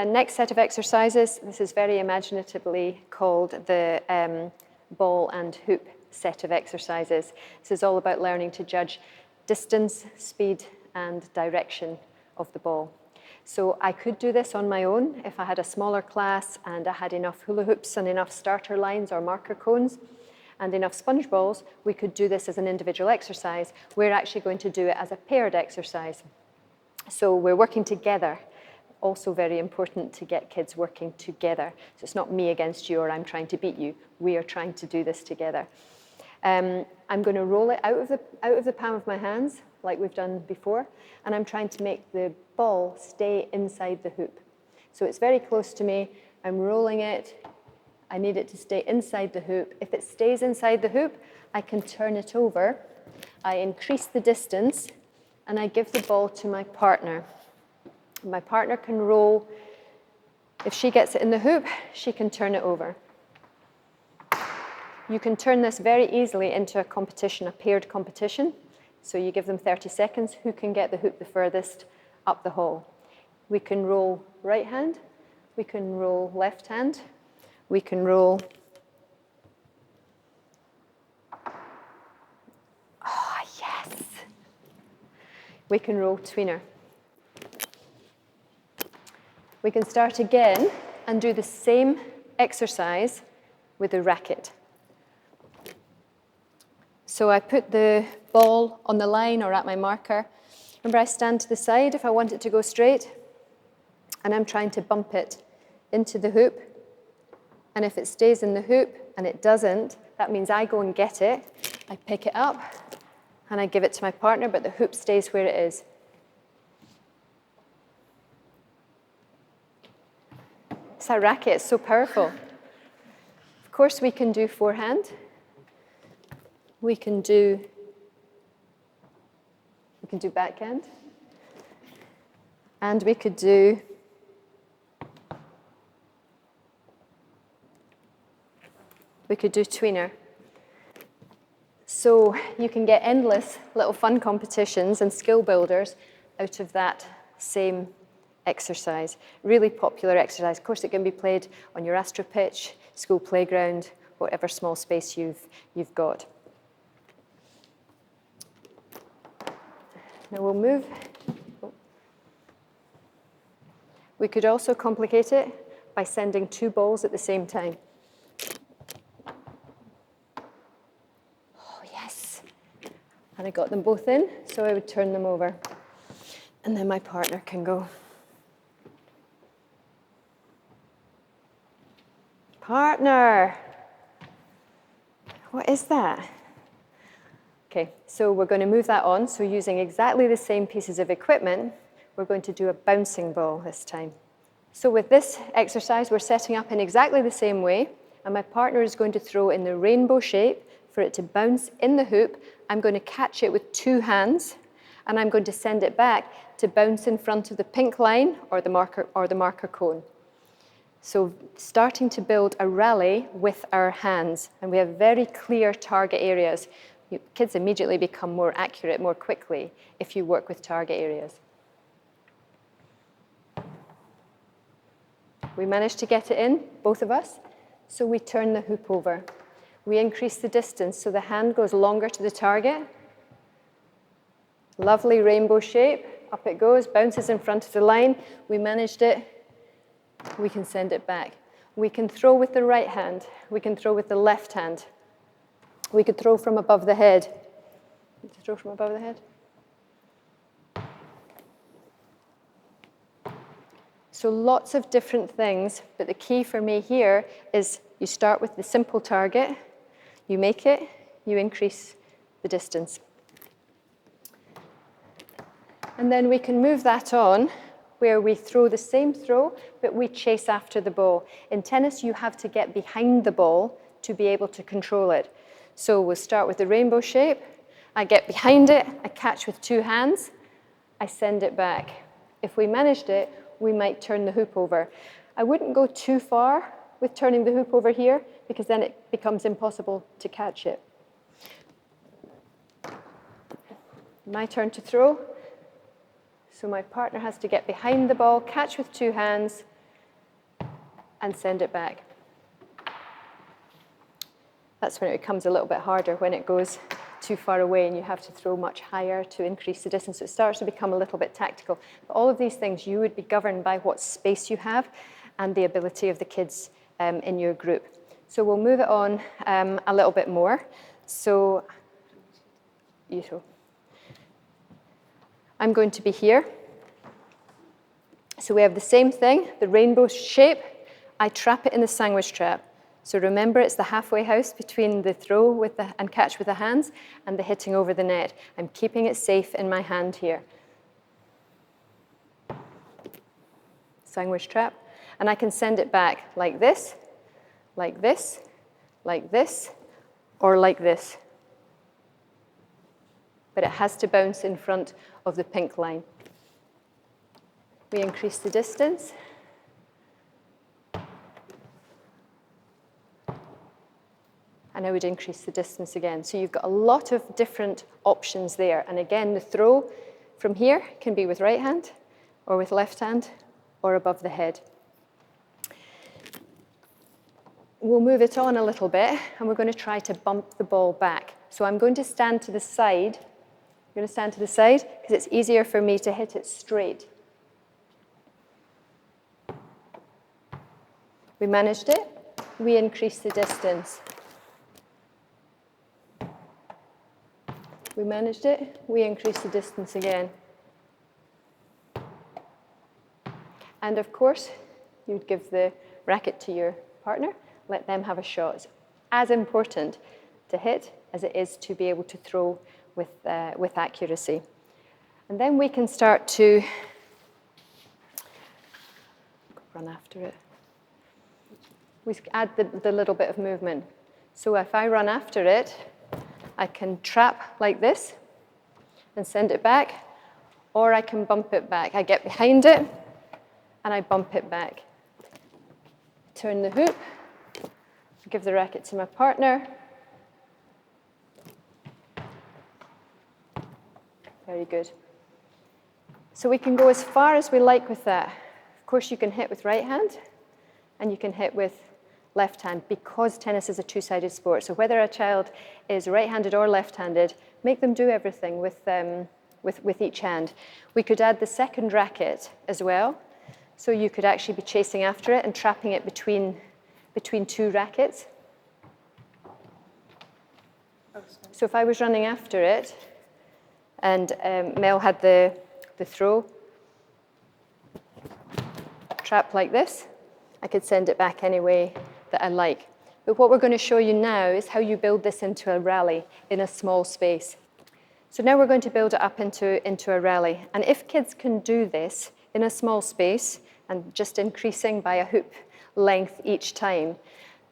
next set of exercises, this is very imaginatively called the ball and hoop set of exercises. This is all about learning to judge distance, speed, and direction of the ball. So I could do this on my own if I had a smaller class and I had enough hula hoops and enough starter lines or marker cones and enough sponge balls. We could do this as an individual exercise. We're actually going to do it as a paired exercise. So we're working together. Also very important to get kids working together. So it's not me against you or I'm trying to beat you. We are trying to do this together. I'm going to roll it out of the palm of my hands like we've done before, and I'm trying to make the ball stay inside the hoop. So it's very close to me. I'm rolling it. I need it to stay inside the hoop. If it stays inside the hoop, I can turn it over. I increase the distance, and I give the ball to my partner. My partner can roll. If she gets it in the hoop, she can turn it over. You can turn this very easily into a competition, a paired competition. So you give them 30 seconds. Who can get the hoop the furthest up the hole? We can roll right hand. We can roll left hand. We can roll. Oh, yes. We can roll tweener. We can start again and do the same exercise with a racket. So I put the ball on the line or at my marker. Remember, I stand to the side if I want it to go straight, and I'm trying to bump it into the hoop. And if it stays in the hoop and it doesn't, that means I go and get it. I pick it up and I give it to my partner, but the hoop stays where it is. It's that racket, it's so powerful. Of course, we can do forehand. We can do backhand. And we could do tweener. So you can get endless little fun competitions and skill builders out of that same exercise. Really popular exercise. Of course, it can be played on your Astro pitch, school playground, whatever small space you've got. Now we'll move. We could also complicate it by sending two balls at the same time. Oh, yes. And I got them both in, so I would turn them over. And then my partner can go. Partner. What is that? Okay, so we're going to move that on. So using exactly the same pieces of equipment, we're going to do a bouncing ball this time. So with this exercise, we're setting up in exactly the same way, and my partner is going to throw in the rainbow shape for it to bounce in the hoop. I'm going to catch it with two hands, and I'm going to send it back to bounce in front of the pink line or the marker cone. So starting to build a rally with our hands, and we have very clear target areas. Kids immediately become more accurate more quickly if you work with target areas. We managed to get it in, both of us, so we turn the hoop over. We increase the distance so the hand goes longer to the target. Lovely rainbow shape, up it goes, bounces in front of the line. We managed it, we can send it back. We can throw with the right hand, we can throw with the left hand. We could throw from above the head. Throw from above the head. So lots of different things, but the key for me here is you start with the simple target, you make it, you increase the distance. And then we can move that on where we throw the same throw, but we chase after the ball. In tennis, you have to get behind the ball to be able to control it. So we'll start with the rainbow shape. I get behind it, I catch with two hands, I send it back. If we managed it, we might turn the hoop over. I wouldn't go too far with turning the hoop over here because then it becomes impossible to catch it. My turn to throw. So my partner has to get behind the ball, catch with two hands, and send it back. That's when it becomes a little bit harder, when it goes too far away and you have to throw much higher to increase the distance. So it starts to become a little bit tactical. But all of these things, you would be governed by what space you have and the ability of the kids in your group. So we'll move it on a little bit more. So I'm going to be here. So we have the same thing, the rainbow shape. I trap it in the sandwich trap. So remember, it's the halfway house between the throw and catch with the hands and the hitting over the net. I'm keeping it safe in my hand here. Sandwich trap. And I can send it back like this, like this, like this, or like this. But it has to bounce in front of the pink line. We increase the distance. And I would increase the distance again. So you've got a lot of different options there. And again, the throw from here can be with right hand, or with left hand, or above the head. We'll move it on a little bit, and we're going to try to bump the ball back. So I'm going to stand to the side. I'm going to stand to the side, because it's easier for me to hit it straight. We managed it. We increased the distance. We managed it, we increased the distance again. And of course, you'd give the racket to your partner, let them have a shot. It's as important to hit as it is to be able to throw with accuracy. And then we can start to run after it. We add the little bit of movement. So if I run after it, I can trap like this and send it back, or I can bump it back. I get behind it, and I bump it back. Turn the hoop, give the racket to my partner. Very good. So we can go as far as we like with that. Of course, you can hit with right hand, and you can hit with left hand, because tennis is a two-sided sport. So whether a child is right-handed or left-handed, make them do everything with each hand. We could add the second racket as well. So you could actually be chasing after it and trapping it between two rackets. So if I was running after it, and Mel had the throw, trap like this, I could send it back any way that I like. But what we're going to show you now is how you build this into a rally in a small space. So now we're going to build it up into a rally. And if kids can do this in a small space and just increasing by a hoop length each time,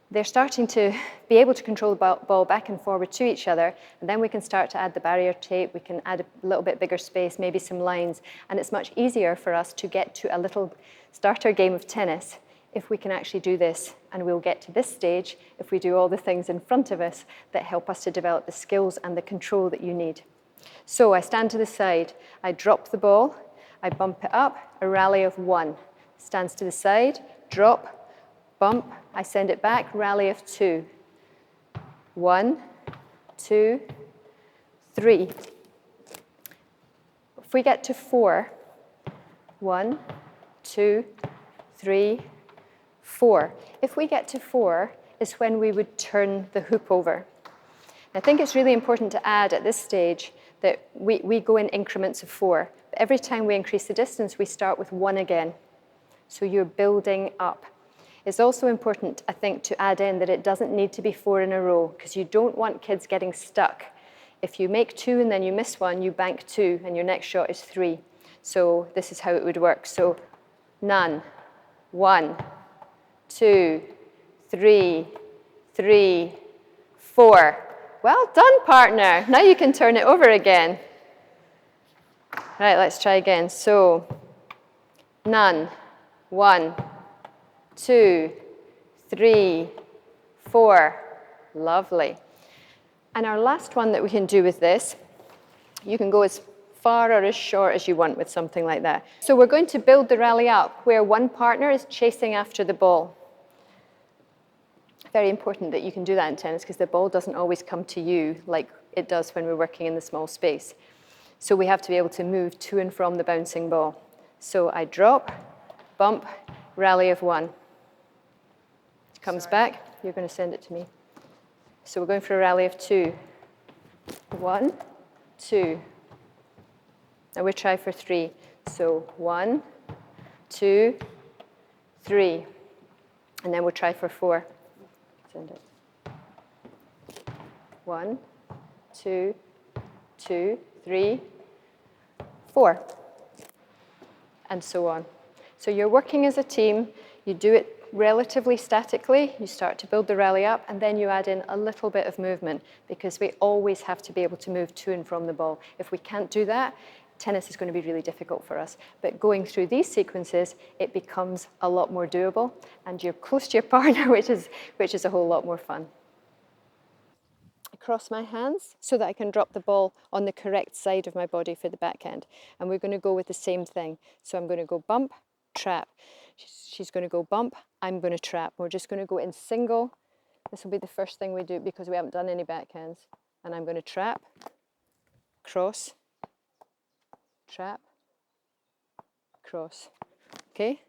they're starting to be able to control the ball back and forward to each other, and then we can start to add the barrier tape, we can add a little bit bigger space, maybe some lines, and it's much easier for us to get to a little starter game of tennis if we can actually do this. And we'll get to this stage if we do all the things in front of us that help us to develop the skills and the control that you need. So I stand to the side, I drop the ball, I bump it up, a rally of 1. Stands to the side, drop, bump, I send it back, rally of 2. 1, 2, 3. If we get to 4, 1, 2, 3, 4. If we get to 4, is when we would turn the hoop over. I think it's really important to add at this stage that we go in increments of 4. But every time we increase the distance, we start with 1 again. So you're building up. It's also important, I think, to add in that it doesn't need to be 4 in a row, because you don't want kids getting stuck. If you make 2 and then you miss 1, you bank 2, and your next shot is 3. So this is how it would work. So none, 1, 2, 3, 3, 4. Well done, partner. Now you can turn it over again. Right, let's try again. So none, 1, 2, 3, 4. Lovely. And our last one that we can do with this, you can go as far or as short as you want with something like that. So we're going to build the rally up where one partner is chasing after the ball. Very important that you can do that in tennis because the ball doesn't always come to you like it does when we're working in the small space. So we have to be able to move to and from the bouncing ball. So I drop, bump, rally of 1. It comes back, you're going to send it to me. So we're going for a rally of 2. 1, 2. Now we'll try for 3. So 1, 2, 3. And then we'll try for 4. Send it. 1, 2, 2, 3, 4. And so on. So you're working as a team. You do it relatively statically. You start to build the rally up, and then you add in a little bit of movement because we always have to be able to move to and from the ball. If we can't do that, tennis is going to be really difficult for us. But going through these sequences, it becomes a lot more doable, and you're close to your partner, which is a whole lot more fun. I cross my hands so that I can drop the ball on the correct side of my body for the backhand. And we're going to go with the same thing. So I'm going to go bump, trap. She's going to go bump, I'm going to trap. We're just going to go in single. This will be the first thing we do because we haven't done any backhands. And I'm going to trap, cross, trap, cross. Okay?